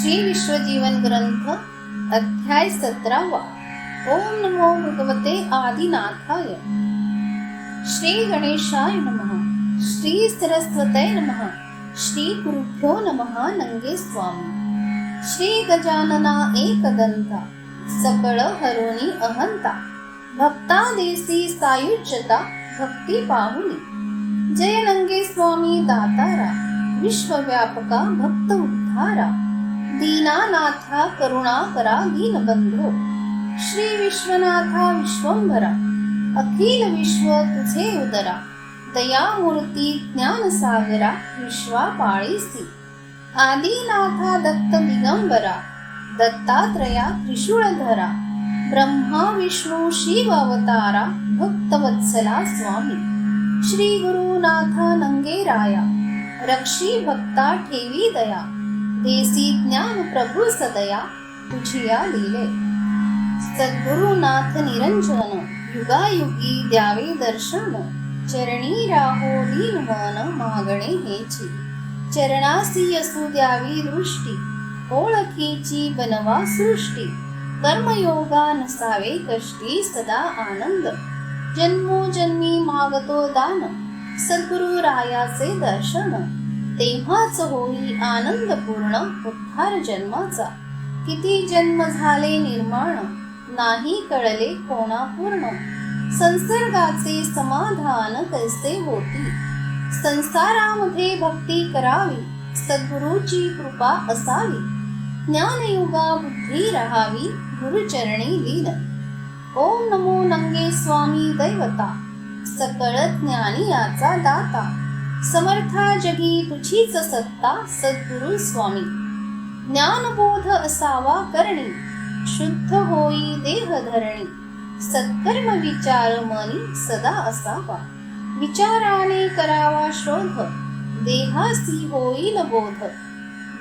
श्री विश्वजीवन ग्रंथ अध्याय 17। ओम नमो भगवते आदिनाथाय। श्री गणेशाय नमः। श्री सरस्वते नमः। श्री गुरुभ्यो नमः। नंगे स्वामी। श्री गजानना एकदंता सकळ हरोनी अहंता भक्ता देसी सायुज्यता भक्ती पाहुनी। जय नंगे स्वामी दातारा विश्वव्यापका भक्त उद्धारा। दीनानाथा करुणा करा दीनबंधो। श्री विश्वनाथा विश्वंभरा अखिल विश्व तुझे उदरा। दयामूर्ती ज्ञानसागरा विश्वापाळीसी। आदिनाथा दत्त दिगंबरा दत्तात्रया त्रिशूळधरा। ब्रह्मा विष्णू शिव अवतारा भक्तवत्सला स्वामी। श्री गुरुनाथा नंगेराया रक्षी भक्ता ठेवी दया। देसी ज्ञान प्रभू सदया तुझिया लीले। सद्गुरुनाथ निरंजन युगायुगी द्यावे दर्शन। चरणी राहो दीनवन मागणे हेची। चरणासी असू द्यावी दृष्टी ओळखीची बनवा सृष्टी। कर्मयोगा नसावे कष्टी सदा आनंद। जन्मोजन्मी मागतो दान सद्गुरु रायाचे दर्शन। तेव्हाच होई आनंद पूर्ण उद्धार जन्माचा। किती जन्म झाले निर्माण नाही कळले कोणा पूर्ण। संसर्गाचे समाधान कैसे होती संसारामध्ये भक्ती करावी। सद्गुरूची कृपा असावी ज्ञानयुगा बुद्धी राहावी गुरुचरणी लीन। ओम नमो नंगे स्वामी दैवता सकळ ज्ञानी याचा दाता। समर्था जगी तुझीच सत्ता सद्गुरु स्वामी। ज्ञानबोध असावा करणी शुद्ध होई देह धरणी। सत्कर्म विचार मनी सदा असावा विचाराने करावा शोध। देहासी होईल बोध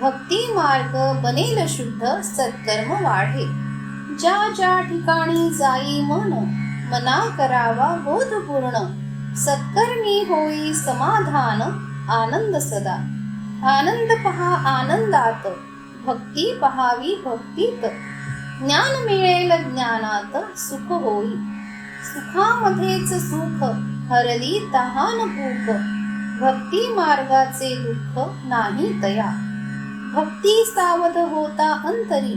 भक्ती मार्ग बनेल शुद्ध सत्कर्म वाढे। ज्या ज्या ठिकाणी जाई मन मना करावा बोध पूर्ण। सत्कर्मी होई समाधान आनंद सदा। आनंद पहा आनंदात भक्ती पहावी भक्तीत। ज्ञान मिळेल ज्ञानात सुख होई। सुखामध्येच सुख हरली तहान भूक। भक्ती मार्गाचे दुःख नाही तया। भक्ती सावध होता अंतरी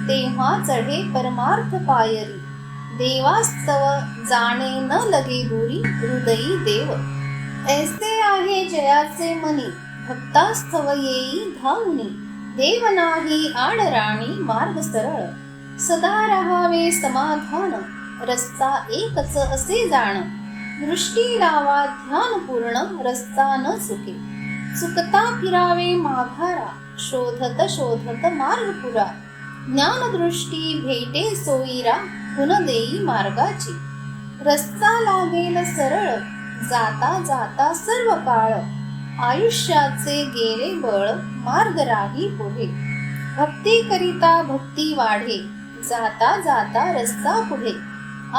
तेव्हा चढे परमार्थ पायरी। देवास्तव जाणे न लगे दूरी हृदयी देव। ऐसे आहे जयाचे मनी भक्तास्तव येई धावनी। देव नाही आडराणी मार्ग सरळ सदा राहावे समाधान। रस्ता एकच असे जाण दृष्टी लावा ध्यान पूर्ण। रस्ता न चुके चुकता फिरावे माघारा। शोधत शोधत मार्ग पुरा। ज्ञानदृष्टी भेटे सोयीरा गुण देई मार्गाची। रस्ता लागेल सरळ जाता जाता सर्व काळ। आयुष्याचे गेले बळ मार्ग राही पुढे। भक्ती करिता भक्ती वाढे जाता जाता रस्ता पुढे।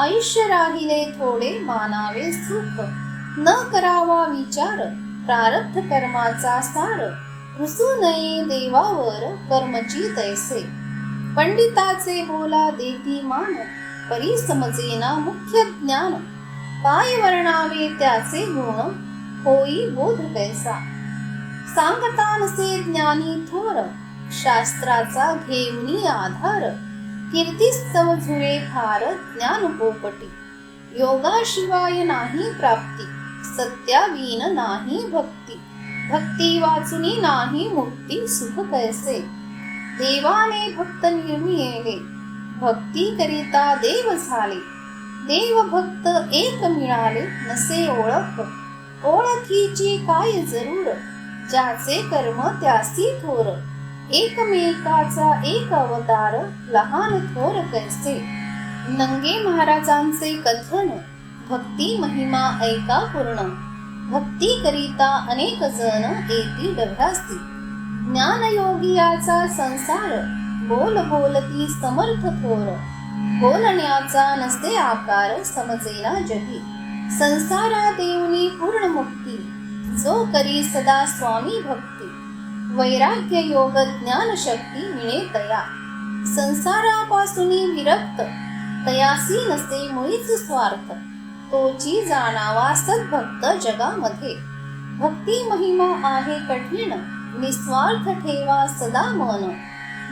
आयुष्य राहिले थोडे मानावे सुख। न करावा विचार प्रारब्ध कर्माचा सार। रुसू नये देवावर कर्मची तैसे। पंडिताचे बोला देती मान परी समजेना मुख्य ज्ञान। काय वर्णावे त्याचे गुण होई बोध कैसा। सांगता नसे ज्ञानी थोर शास्त्राचा घेऊनी आधार। कीर्तिस्तव झुरे फार ज्ञान पोपटी। योगाशिवाय नाही प्राप्ती सत्यावीन नाही भक्ती। भक्ती वाचुनी नाही मुक्ती सुख कैसे। देवाने भक्त निर्मिले भक्ती करिता देव झाले। देव भक्त एक मिळाले नसे ओळख। ओळखीची काय जरूर ज्याचे कर्म त्यासी थोर। एकमेकाचा एक अवतार लहान थोर कैसे। नंगे महाराजांचे कथन भक्ती महिमा ऐका पूर्ण। भक्ती करिता अनेक जण येती डव्यासी। ज्ञानयोगियाचा संसार बोल बोलती समर्थ थोर। बोलण्याचा नसते आकार समजेना जगी। संसारा देऊनी पूर्ण मुक्ती जो करी सदा स्वामी भक्ती। वैराग्य योग ज्ञान शक्ती मिळे तया. संसारापासून विरक्त तयासी नसे मुळीच स्वार्थ. तोची जाणावा सद्भक्त जगामध्ये. भक्ती महिमा आहे कठीण निस्वार्थ ठेवा सदा मन.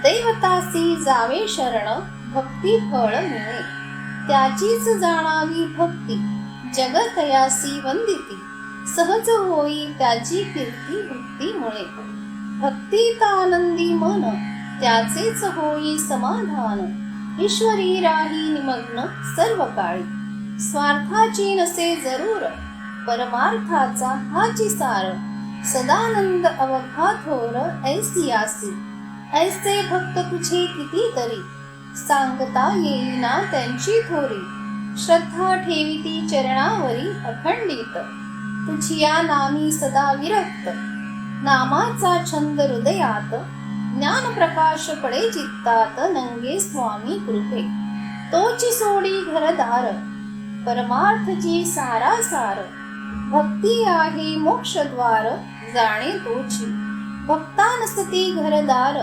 दैवतासी जावे शरण भक्ती फळ मिळे. त्याचीच जाणावी भक्ती जगतयासी वंदिती. सहज होई त्याची कीर्ती भक्तीमुळे. भक्तीत आनंदी मन त्याचेच होई समाधान. ईश्वरी राही निमग्न सर्व काळी. स्वार्थाची नसे जरूर परमार्थाचा हाची सार. सदानंद अवघा थोर ऐसियासी. ऐसे भक्त तुझे कितीतरी सांगता येईना त्यांची थोरी. श्रद्धा ठेविती चरणावरी अखंडित. तुझिया नामी सदा विरक्त. नामाचा छंद हृदयात. ज्ञान प्रकाश पडे चित्तात नंगे स्वामी कृपे. तोची सोडी घरदार परमार्थची सारासार. भक्ती आहे मोक्षद्वार जाणे तोची. भक्तानसती घरदार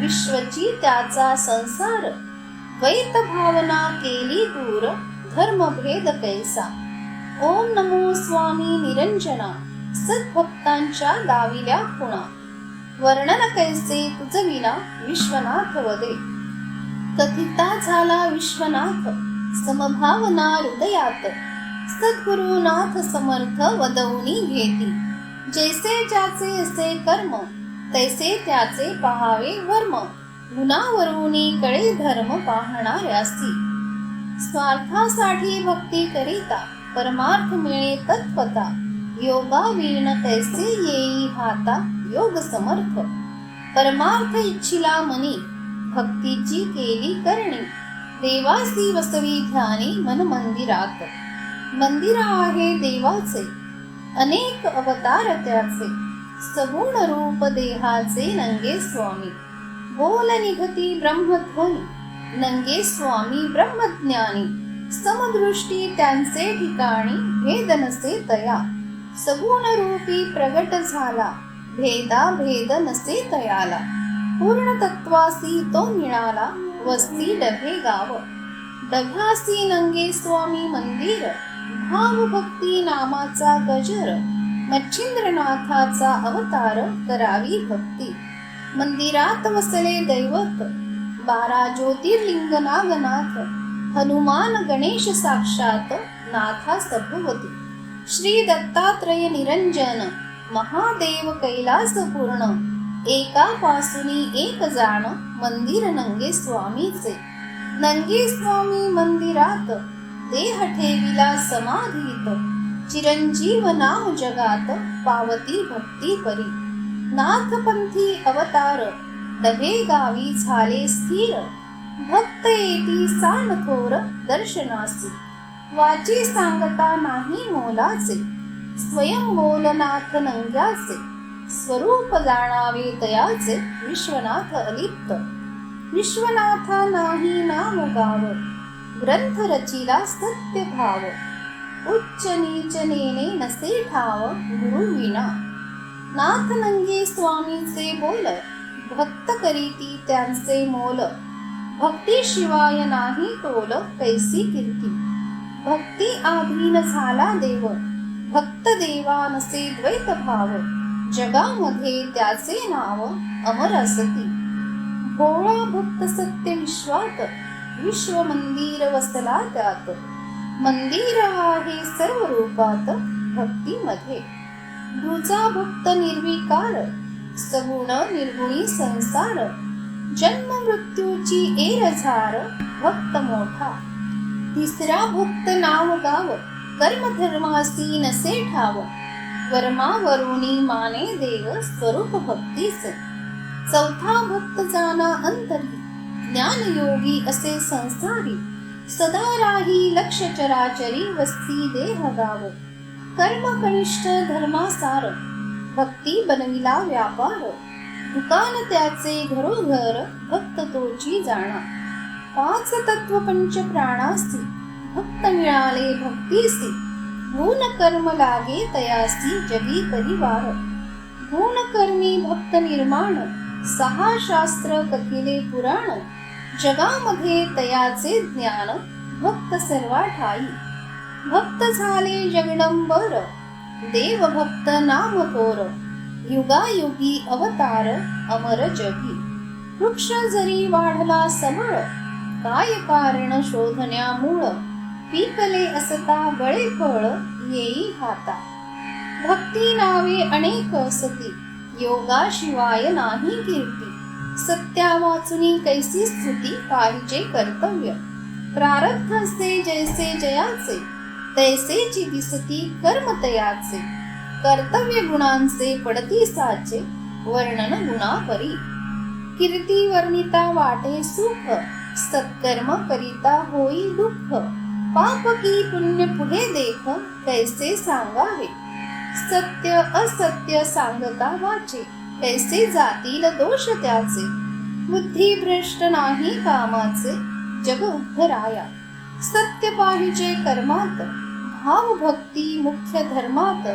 विश्वची त्याचा संसार. द्वैत भावना केली दूर धर्मभेद कैसा. ओम नमो स्वामी निरंजना सद्भक्तांच्या दाविल्या खुणा. वर्णन कैसे तुझ विना विश्वनाथ वदे. कथिता झाला विश्वनाथ समभावना हृदयात. सद्गुरुनाथ समर्थ वदवणी घेती. जैसे ज्याचे असे कर्म तैसे त्याचे पहावे वर्म. गुणावरुनी कळे धर्म पाहणाऱ्यासी. स्वार्थासाठी भक्ती करिता परमार्थ मिळे तत्पता. योगावीण कैसे येई हाता योग समर्थ. परमार्थ इच्छिला मनी भक्तीची केली करणी. देवासी वसवी ध्यानी मन मंदिरात. मंदिर आहे देवाचे अनेक अवतार त्याचे. सगुण रूप देहाचे नंगे स्वामी. बोल निघती ब्रह्मध्वनी नंगे स्वामी ब्रह्मज्ञानी. समदृष्टी त्यांचे ठिकाणी भेद नसे तया. सगुण रूपी प्रगट झाला भेदा भेद नसे तयाला. पूर्ण तत्वासी तो मिळाला वस्ती डभे गाव. डभ्यासी नंगे स्वामी मंदिर. भाव भक्ती नामाचा गजर. मच्छिंद्रनाथाचा अवतार करावी भक्ती. मंदिरात वसले दैवत 12 ज्योतिर्लिंग नागनाथ. हनुमान गणेश साक्षात नाथा सभोवती. श्री दत्तात्रय निरंजन महादेव कैलास पूर्ण. एकापासूनी एक जाण मंदिर नंगे स्वामीचे. नंगे स्वामी मंदिरात देह ठेविला समाधीत. चिरंजीव नाम जगात पावती भक्ती परी. नाथपंथी अवतार डभे गावी झाले स्थिर. भक्त येती सान थोर दर्शनासी. वाची सांगता नाही मोलाचे. स्वयं बोलनाथ नंग्याचे. स्वरूप जाणावे तयाचे विश्वनाथ अलिप्त. विश्वनाथा नाही नाम गाव. ग्रंथ रचिला सत्य भाव. उच्च नीच नेणे नसे ठाव गुरु विना. नाथ नंगे स्वामीचे बोल भक्त करीती त्यांचे मोल. भक्ती शिवाय नाही तोल कैसी कीर्ती. भक्ती आधीन झाला देव भक्त देवा नसे द्वैत भाव. जगामध्ये त्याचे नाव अमर असती. भोळा भक्त सत्य विश्वात विश्व मंदिर वसला त्यात. मंदिर आहे सर्व रूपात भक्तीमध्ये. दुजा भक्त निर्विकार सगुण निर्गुणी संसार. जन्म मृत्यूची एरझार भक्त मोठा. तिसरा भक्त नाव गाव कर्मधर्मासी नसे ठाव. वर्मावरुनी माने देव स्वरूप भक्तीचे. चौथा भक्त जाना अंतरी ज्ञानयोगी असे संसारी. सदा राही लक्ष चराचरी वस्ती देह गाव. कर्म कनिष्ठ धर्मासार भक्ती बनविला व्यापार. दुकान त्याचे घरोघर भक्त तोची जाणा. 5 तत्व पंच प्राणासी भक्त मिळाले भक्तीसी. गुण कर्म लागे तयासी जगी परिवार. गुण कर्मी भक्त निर्माण, 6 शास्त्र कथिले पुराण, जगामध्ये तयाचे ज्ञान, भक्त सर्वा ठाई. भक्त झाले जगदंबर, देव भक्त नाम थोर, युगायुगी अवतार अमर जगी. वृक्ष जरी वाढला सबळ, काय कारण शोधण्या मूळ, पिकले असता गळे फळ येई हाता. भक्ती नावे अनेक असती, योगाशिवाय नाही कीर्ती. सत्या वाचुनी कैसी स्तुती, पाहिजे कर्तव्य. प्रारब्धसे जैसे जयाचे, तैसेची दिसती कर्म तयाचे. कर्तव्य गुणांचे पडती साचे, वर्णन गुणापरी. कीर्ती वर्णिता वाटे सुख, सत्कर्म करिता होई दुःख. पाप की पुण्य पुढे देख, कैसे सांगावे. सत्य असत्य सांगता वाचे, कैसे जातील दोष त्याचे. बुद्धी भ्रष्ट नाही कामाचे, जग उद्धराया. सत्य पाहिजे कर्मात, भाव भक्ती मुख्य धर्मात.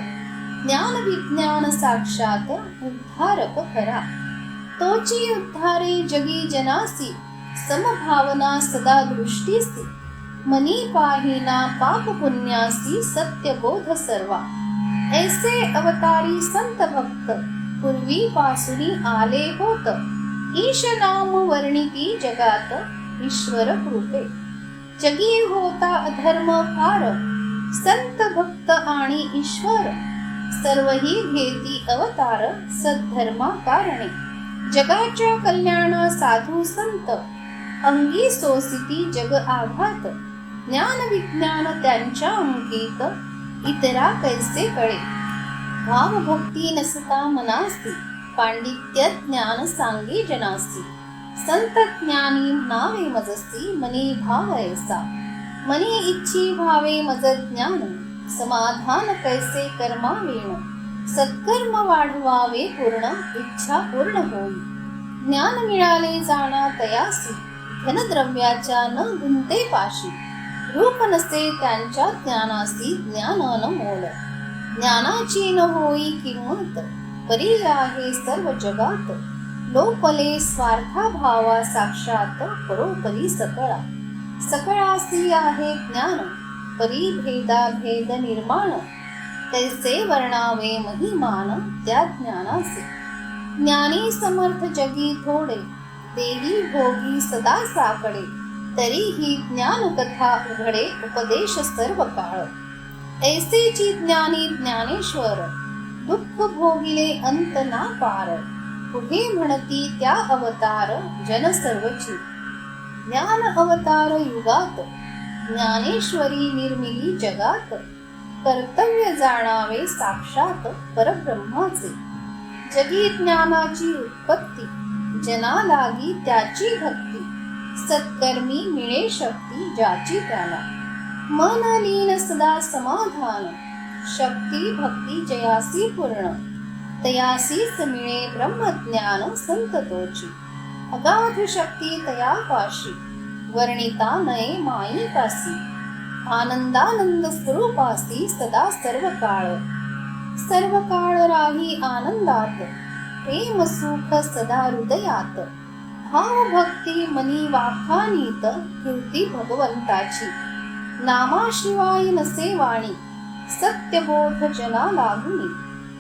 ज्ञान विज्ञान साक्षात, उद्धारक खरा. तोची उद्धारे जगी जनासी, समभावना सदा दृष्टीसी. मनी पाहिना पाप पुण्यासी, सत्यबोध सर्वा. ऐसे अवतारी संत भक्त, पूर्वीपासूनी आले होत. ईश नाम वर्णिती जगात, ईश्वर कृपे. जगी होता अधर्म फार, संत भक्त आणि ईश्वर. सर्वही घेती अवतार, सद्धर्मा कारणे. जगाच्या कल्याणा साधू संत, अंगी सोसिती जग आघात. ज्ञान विज्ञान त्यांच्या अंकित, इतरा कैसे कळे. भाव भक्ती नसता मनासी, पांडित्य ज्ञान सांगे जनासी. संत ज्ञानी म्हणावे मजसी, मनी भाव ऐसा. मनी इच्छी भावे मज ज्ञान, समाधान कैसे कर्मावेण. सत्कर्म वाढवावे पूर्ण, इच्छा पूर्ण होई. ज्ञान मिळाले जाणा तयासी, धनद्रव्याच्या न गुंते पाशी. रूप नसे त्यांच्या ज्ञानासी, ज्ञान न मोल. ज्ञानाची न होई किंमत, परी आहे सर्व जगात. लोपले स्वार्था भावा साक्षात, परोपरी सकळा. सकळासी आहे ज्ञान, परी भेदा भेद निर्माण. तैसे वर्णावे महिमान, त्या ज्ञानाचे. ज्ञानी समर्थ जगी थोडे, देही भोगी सदा साकडे. तरीही ज्ञान कथा उघडे, उपदेश सर्व काळ. ऐसेची ज्ञानी ज्ञानेश्वर, दुःख भोगिले अंत ना पार. पुढे म्हणती त्या अवतार, जन सर्वची. ज्ञान अवतार युगात, ज्ञानेश्वरी निर्मिली जगात. कर्तव्य जाणावे साक्षात परब्रह्माचे. जगी ज्ञानाची उत्पत्ती, जना लागी त्याची भक्ती. सत्कर्मी मिळे शक्ती ज्याची त्याला. मन लीन सदा समाधान, शक्ती भक्ती जयासी पूर्ण. तयासीच मिळे ब्रह्मज्ञान संत तोची. अगाध शक्ती तया पाशी, वर्णिता नये माई कासी. आनंदानंद स्वरूपासी, सदा सर्व काळ. सर्व काळ राही आनंदात, प्रेम सुख सदा हृदयात. भाव भक्ती मनी वाखानीत, कीर्ती भगवंताची. नामाशिवाय नसे वाणी, सत्यबोध जना लागुनी.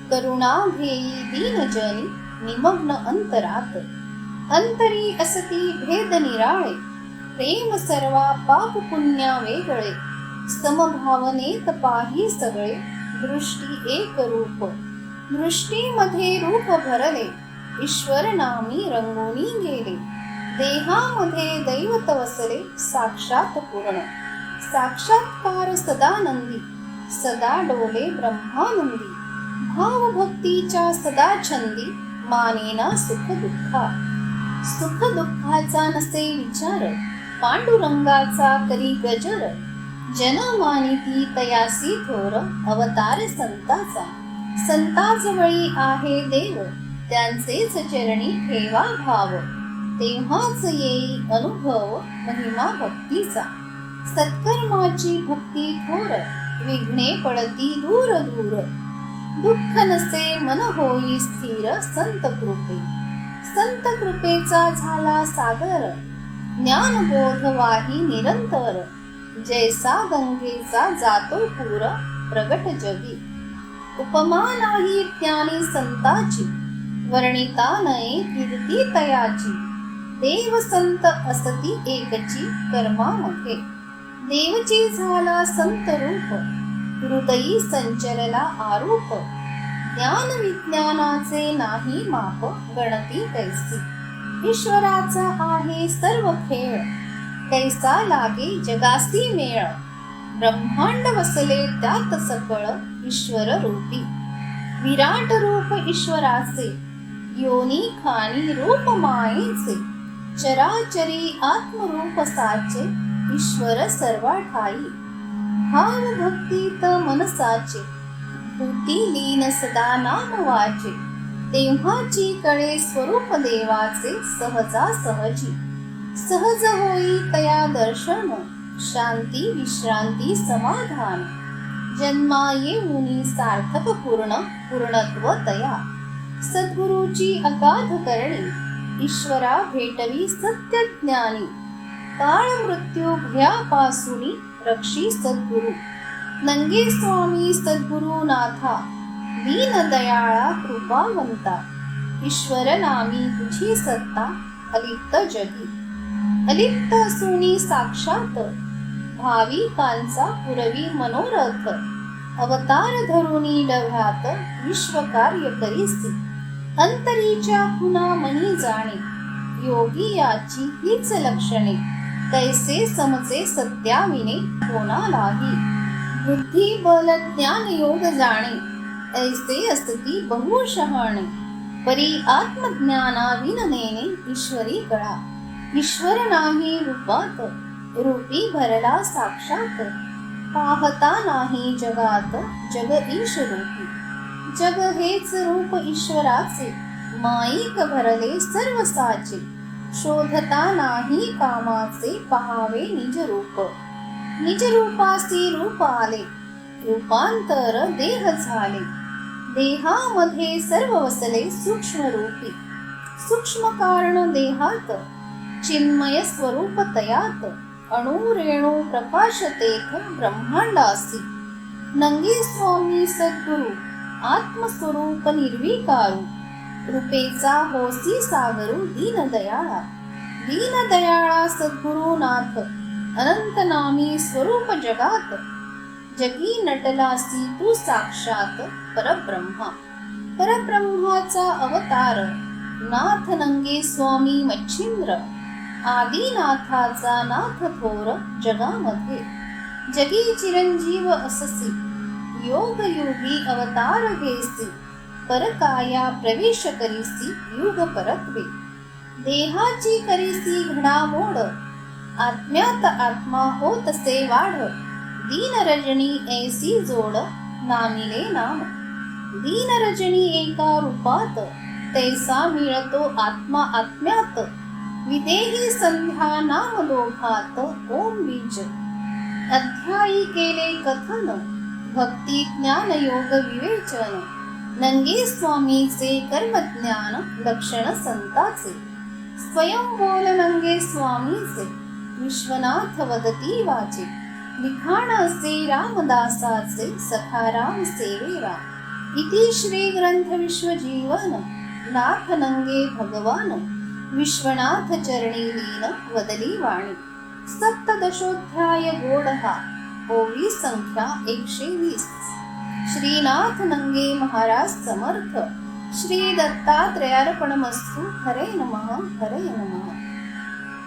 करुणा घेई दीनजनी, निमग्न अंतरात. अंतरी असती भेद निराळे, प्रेम सर्वा पाप पुण्या वेगळे. समभावनेत पाही सगळे, दृष्टी एक रूप. दृष्टीमध्ये रूप भरले, ईश्वर नामी रंगोनी गेले. देहामध्ये दैवत वसले, साक्षात पूर्ण. साक्षात्कार सदानंदी, सदा डोले ब्रह्मानंदी. भाव भक्तीच्या सदा छंदी, मानेना सुख दुःखा. सुख दुःखाचा नसे विचार, पांडुरंगाचा करी गजर. जन मानिती तयासी थोर, अवतार संताचा. संताजवळी आहे देव, त्यांचेच चरणी ठेवा भाव. तेव्हाच येई अनुभव महिमा भक्तीचा. सत्कर्माची भक्ती थोर, विघ्ने पडती दूर दूर. दुःख नसे मन होई स्थिर संत कृपे. संत कृपेचा झाला सागर, ज्ञानबोध वाही निरंतर. जैसा गंगेचा जातो पूर, प्रगट जगी. उपमा नाही ज्ञानी संताची, वर्णिता नये कीर्ती तयाची. देव संत असती एकची कर्मामध्ये, देवची झाला संत रूप. हृदयी संचरला आरूप, ज्ञान विज्ञानाचे नाही माप गणती कैसी. ईश्वराचा आहे सर्व खेळ, कैसा लागे जगासी मेळ. ब्रह्मांड वसले त्यात सकळ, ईश्वर रूपी. विराट रूप ईश्वराचे, योनी खानी रूप मायेचे. चराचरी आत्मरूप साचे, ईश्वर सर्वा ठाई. भाव भक्तीत मनसाचे, भूती लीन सदा नाम वाचे. तेव्हाची कळे स्वरूप देवाचे, सहजा सहजी. सहज होई तया दर्शन, शांती विश्रांती समाधान. जन्मा येऊनी सार्थक पूर्ण, पूर्णत्व तया. सद्गुरूची अगाध करणी, ईश्वरा भेटवी सत्य ज्ञानी. काळ मृत्यू भयापासूनी, रक्षी सद्गुरु. नंगे स्वामी सद्गुरु नाथा, दीन दयाळा कृपावंता. ईश्वर नामी तुझी सत्ता, अलिप्त जगी. अलिप्त असूनी साक्षात, भाविकांचा पुरवी मनोरथ. अवतार धरुनी डव्यात, विश्व कार्य करीसी. अंतरीच्या खुना मनी जाणे, योगी याची हीच लक्षणे. कैसे समचे सत्याविने, कोणालाही. बुद्धी बल ज्ञान योग जाणे, ऐसे असती बहु शहाणे. परी आत्मज्ञाना विननेने, ईश्वरी कळा. ईश्वर नाही रूपात, रूपी भरला साक्षात. पाहता नाही जगात, जग ईश रूपी. जग हेच रूप ईश्वराचे, माईक भरले सर्व साचे. शोधता नाही कामाचे, पहावे निज रूप. निज रूपासी रूप आले, रूपांतर देह झाले. देहामध्ये सर्व वसले सूक्ष्म रूपी. सूक्ष्म कारण देहात, चिन्मय स्वरूप तयात. अणु रेणू प्रकाश तेथ, ब्रह्मांडासी. नंगे स्वामी सद्गुरु, आत्मस्वरूप निर्विकारू. रूपेचा होसी सागरू, दीनदयाळा. दीनदयाळा सद्गुरुनाथ, अनंत नामी स्वरूप जगात. जगी नटलासी तू साक्षात, परब्रह्मा. परब्रह्माचा अवतार, नाथ नंगे स्वामी मच्छिंद्र. आदिनाथाचा नाथ थोर, जगामध्ये. जगी चिरंजीव अससी, योग योगी अवतार घेसी. परकाया प्रवेश करीसी, युग परत्वे. देहाची करीसी घडामोड, आत्म्यात आत्मा होतसे वाढ. दीन रजनी ऐसी जोड, नामिले नाम. दीन रजनी एका रूपात, तैसा मिळतो आत्मा आत्म्यात. विदेही संध्या नाम दोघात, ओम बीज. अध्यायी केले कथन, भक्ती ज्ञान योग विवेचन. नंगे स्वामीचे कर्मज्ञान, लक्षण संताचे. स्वयं बोल नंगे स्वामीचे, विश्वनाथ वदती वाचे. लिखाण असे रामदासाचे, सखाराम सेवेरा. इति श्री ग्रंथ विश्वजीवन, नाथ नंगे भगवान. विश्वनाथ चरणी लीन, वदली वाणी. सप्तदशोध्याय गोडहा, ओवी संख्या 120. श्रीनाथ नंगे महाराज समर्थ. श्री दत्तात्रयार्पणमस्तु. हरे नमः, हरे नमः.